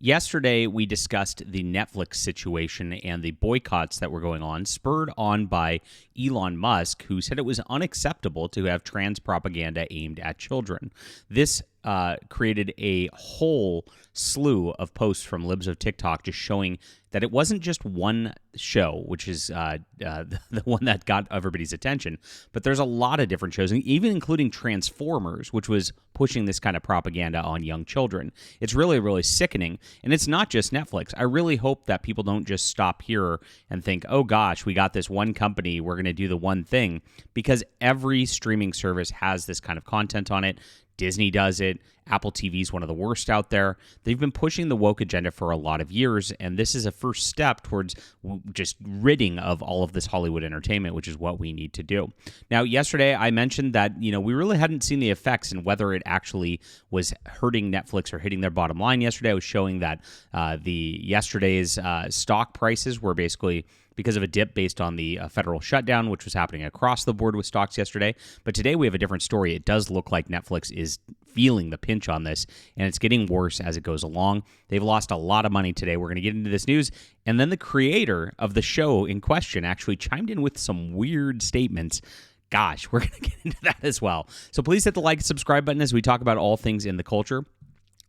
Yesterday, we discussed the Netflix situation and the boycotts that were going on, spurred on by Elon Musk, who said it was unacceptable to have trans propaganda aimed at children. This created a whole slew of posts from libs of TikTok just showing that it wasn't just one show, which is the one that got everybody's attention, but there's a lot of different shows, even including Transformers, which was pushing this kind of propaganda on young children. It's really, really sickening, and it's not just Netflix. I really hope that people don't just stop here and think, oh gosh, we got this one company, we're going to do the one thing, because every streaming service has this kind of content on it. Disney does it. Apple TV is one of the worst out there. They've been pushing the woke agenda for a lot of years, and this is a first step towards just ridding of all of this Hollywood entertainment, which is what we need to do. Now, yesterday I mentioned that, we really hadn't seen the effects and whether it actually was hurting Netflix or hitting their bottom line yesterday. I was showing that yesterday's stock prices were basically because of a dip based on the federal shutdown, which was happening across the board with stocks yesterday. But today we have a different story. It does look like Netflix is feeling the pinch on this, and it's getting worse as it goes along. They've lost a lot of money today. We're going to get into this news. And then the creator of the show in question actually chimed in with some weird statements. Gosh, we're going to get into that as well. So please hit the like and subscribe button as we talk about all things in the culture.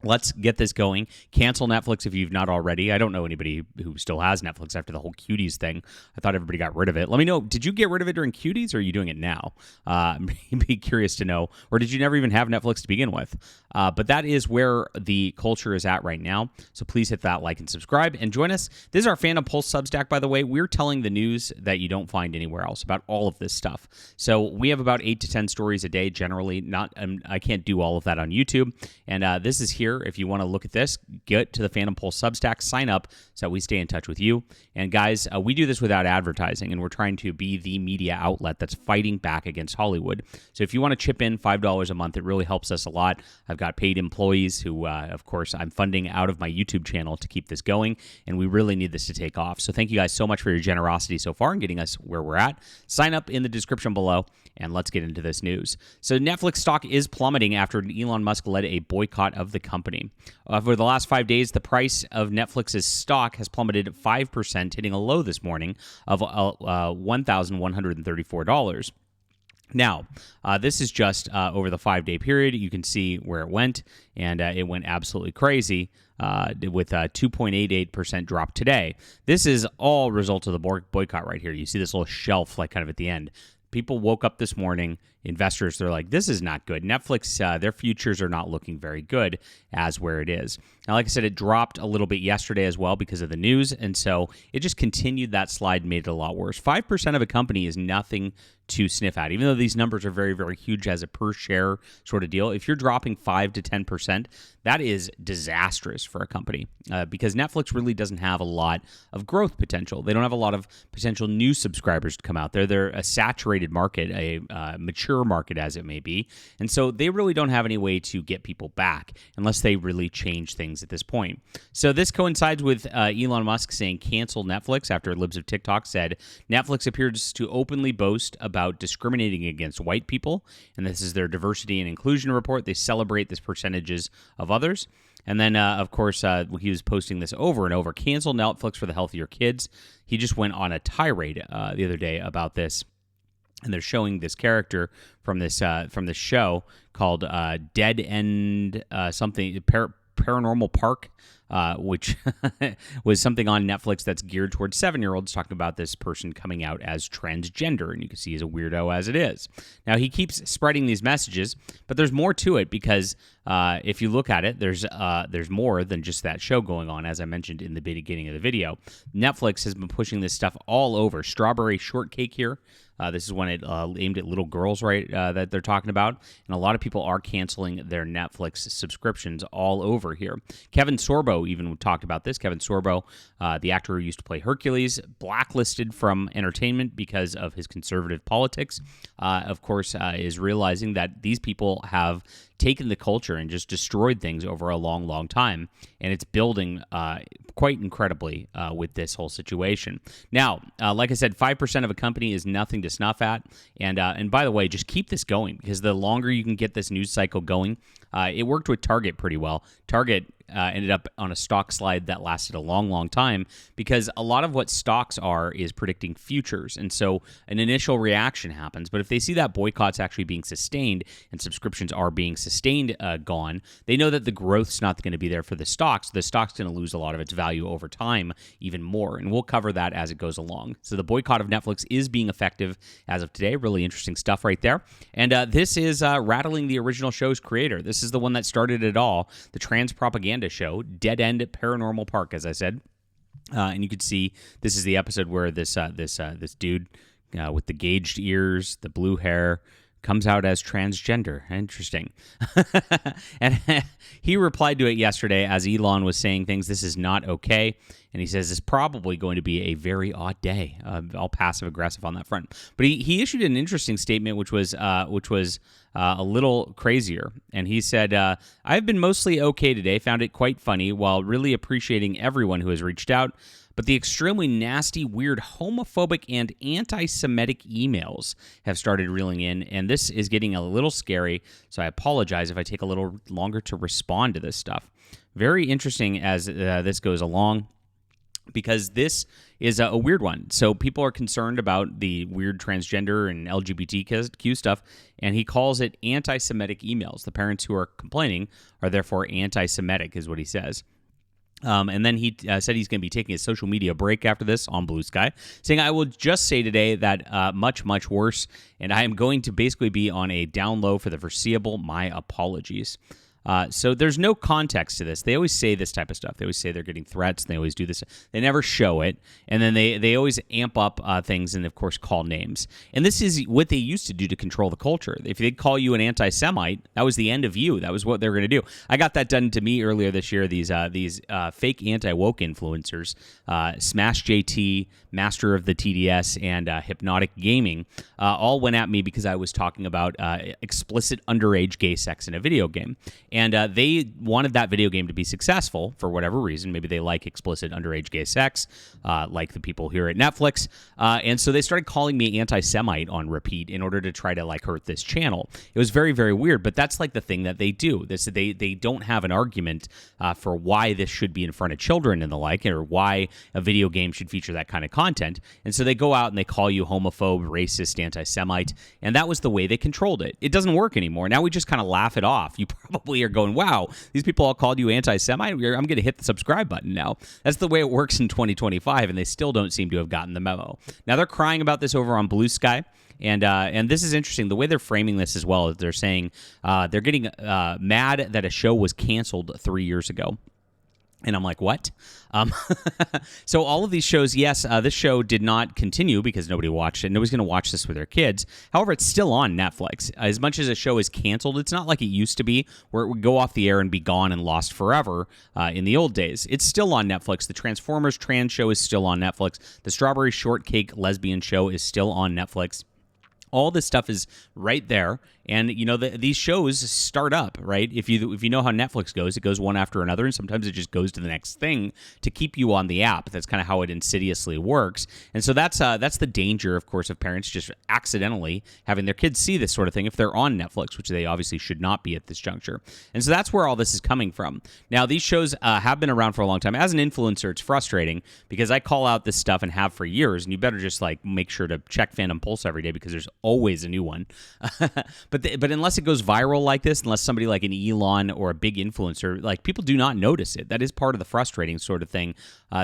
Let's get this going. Cancel Netflix if you've not already. I don't know anybody who still has Netflix after the whole Cuties thing. I thought everybody got rid of it. Let me know, did you get rid of it during Cuties, or are you doing it now? I'd be curious to know. Or did you never even have Netflix to begin with? But that is where the culture is at right now. So please hit that like and subscribe and join us. This is our Fandom Pulse Substack, by the way. We're telling the news that you don't find anywhere else about all of this stuff. So we have about 8 to 10 stories a day generally. I can't do all of that on YouTube. And this is here. If you want to look at this, get to the Phantom Pulse Substack, sign up so that we stay in touch with you. And guys, we do this without advertising, and we're trying to be the media outlet that's fighting back against Hollywood. So if you want to chip in $5 a month, it really helps us a lot. I've got paid employees who, of course, I'm funding out of my YouTube channel to keep this going, and we really need this to take off. So thank you guys so much for your generosity so far in getting us where we're at. Sign up in the description below, and let's get into this news. So Netflix stock is plummeting after Elon Musk led a boycott of the company. Over the last 5 days, the price of Netflix's stock has plummeted 5%, hitting a low this morning of $1,134. Now, this is just over the 5-day period. You can see where it went, and it went absolutely crazy with a 2.88% drop today. This is all result of the boycott right here. You see this little shelf like kind of at the end. People woke up this morning, investors, they're like, this is not good. Netflix, their futures are not looking very good as where it is. Now, like I said, it dropped a little bit yesterday as well because of the news, and so it just continued that slide, made it a lot worse. 5% of a company is nothing to sniff at, even though these numbers are very, very huge as a per share sort of deal. If you're dropping 5 to 10%, that is disastrous for a company because Netflix really doesn't have a lot of growth potential. They don't have a lot of potential new subscribers to come out there. They're a saturated market, a mature market as it may be, and so they really don't have any way to get people back unless they really change things at this point. So this coincides with Elon Musk saying cancel Netflix after libs of TikTok said Netflix appears to openly boast about discriminating against white people, and this is their diversity and inclusion report. They celebrate this percentages of others. And then, of course, he was posting this over and over. Cancel Netflix for the healthier kids. He just went on a tirade the other day about this. And they're showing this character from this show called Dead End something Paranormal Park, which was something on Netflix that's geared towards 7-year-olds, talking about this person coming out as transgender, and you can see he's a weirdo as it is. Now, he keeps spreading these messages, but there's more to it because if you look at it, there's more than just that show going on, as I mentioned in the beginning of the video. Netflix has been pushing this stuff all over. Strawberry shortcake here. This is when it aimed at little girls, right, that they're talking about. And a lot of people are canceling their Netflix subscriptions all over here. Kevin Sorbo even talked about this. Kevin Sorbo, the actor who used to play Hercules, blacklisted from entertainment because of his conservative politics, of course, is realizing that these people have taken the culture and just destroyed things over a long, long time. And it's building quite incredibly with this whole situation. Now, like I said, 5% of a company is nothing to snuff at. And by the way, just keep this going because the longer you can get this news cycle going, it worked with Target pretty well. Target ended up on a stock slide that lasted a long, long time, because a lot of what stocks are is predicting futures. And so an initial reaction happens. But if they see that boycott's actually being sustained and subscriptions are being sustained gone, they know that the growth's not going to be there for the stocks. The stock's going to lose a lot of its value over time even more. And we'll cover that as it goes along. So the boycott of Netflix is being effective as of today. Really interesting stuff right there. And this is rattling the original show's creator. This is the one that started it all, the trans propaganda show, Dead End Paranormal Park, as I said. And you could see this is the episode where this dude with the gauged ears, the blue hair, comes out as transgender. Interesting. And he replied to it yesterday as Elon was saying things. This is not okay. And he says it's probably going to be a very odd day. All passive aggressive on that front. But he issued an interesting statement, which was a little crazier. And he said, I've been mostly okay today. Found it quite funny while really appreciating everyone who has reached out. But the extremely nasty, weird, homophobic, and anti-Semitic emails have started reeling in, and this is getting a little scary, so I apologize if I take a little longer to respond to this stuff. Very interesting as this goes along, because this is a weird one. So people are concerned about the weird transgender and LGBTQ stuff, and he calls it anti-Semitic emails. The parents who are complaining are therefore anti-Semitic, is what he says. And then he said he's going to be taking a social media break after this on Blue Sky, saying, I will just say today that much, much worse, and I am going to basically be on a down low for the foreseeable. My apologies. So there's no context to this. They always say this type of stuff. They always say they're getting threats, and they always do this. They never show it, and then they always amp up things and, of course, call names. And this is what they used to do to control the culture. If they'd call you an anti-Semite, that was the end of you. That was what they were going to do. I got that done to me earlier this year. These fake anti-woke influencers, Smash JT, Master of the TDS, and Hypnotic Gaming, all went at me because I was talking about explicit underage gay sex in a video game. And they wanted that video game to be successful for whatever reason. Maybe they like explicit underage gay sex, like the people here at Netflix. And so they started calling me anti-Semite on repeat in order to try to hurt this channel. It was very, very weird, but that's the thing that they do. They don't have an argument for why this should be in front of children and the like, or why a video game should feature that kind of content. And so they go out and they call you homophobe, racist, anti-Semite, and that was the way they controlled it. It doesn't work anymore. Now we just kind of laugh it off. You probably are going, wow, these people all called you anti-Semite? I'm going to hit the subscribe button now. That's the way it works in 2025, and they still don't seem to have gotten the memo. Now they're crying about this over on Blue Sky. And this is interesting. The way they're framing this as well is they're saying they're getting mad that a show was canceled 3 years ago. And I'm like, what? So all of these shows, yes, this show did not continue because nobody watched it. Nobody's going to watch this with their kids. However, it's still on Netflix. As much as a show is canceled, it's not like it used to be where it would go off the air and be gone and lost forever in the old days. It's still on Netflix. The Transformers trans show is still on Netflix. The Strawberry Shortcake lesbian show is still on Netflix. All this stuff is right there, and these shows start up, right? If you know how Netflix goes, it goes one after another, and sometimes it just goes to the next thing to keep you on the app. That's kind of how it insidiously works, and so that's the danger, of course, of parents just accidentally having their kids see this sort of thing if they're on Netflix, which they obviously should not be at this juncture. And so that's where all this is coming from. Now, these shows have been around for a long time. As an influencer, it's frustrating because I call out this stuff and have for years, and you better just make sure to check Fandom Pulse every day because there's always a new one. But unless it goes viral like this, unless somebody like an Elon or a big influencer, people do not notice it. That is part of the frustrating sort of thing.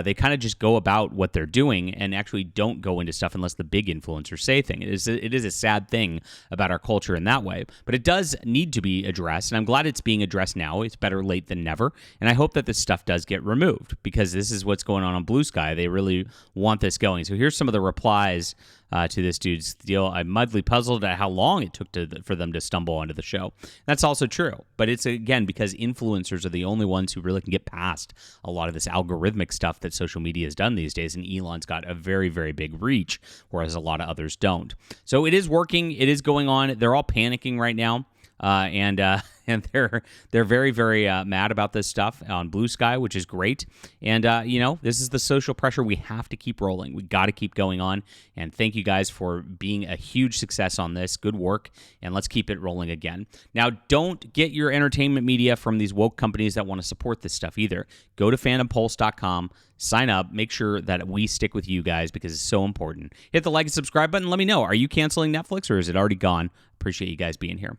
They kind of just go about what they're doing and actually don't go into stuff unless the big influencers say things. It is a sad thing about our culture in that way. But it does need to be addressed, and I'm glad it's being addressed now. It's better late than never. And I hope that this stuff does get removed because this is what's going on Blue Sky. They really want this going. So here's some of the replies to this dude's deal. I'm mildly puzzled at how long it took for them to stumble onto the show. That's also true, but it's again because influencers are the only ones who really can get past a lot of this algorithmic stuff that social media has done these days, and Elon's got a very, very big reach, whereas a lot of others don't. So it is working. It is going on. They're all panicking right now. And and they're very, very mad about this stuff on Blue Sky, which is great. And this is the social pressure we have to keep rolling. We got to keep going on. And thank you guys for being a huge success on this. Good work, and let's keep it rolling again. Now, don't get your entertainment media from these woke companies that want to support this stuff either. Go to fandompulse.com, sign up, make sure that we stick with you guys because it's so important. Hit the like and subscribe button. Let me know, are you canceling Netflix or is it already gone? Appreciate you guys being here.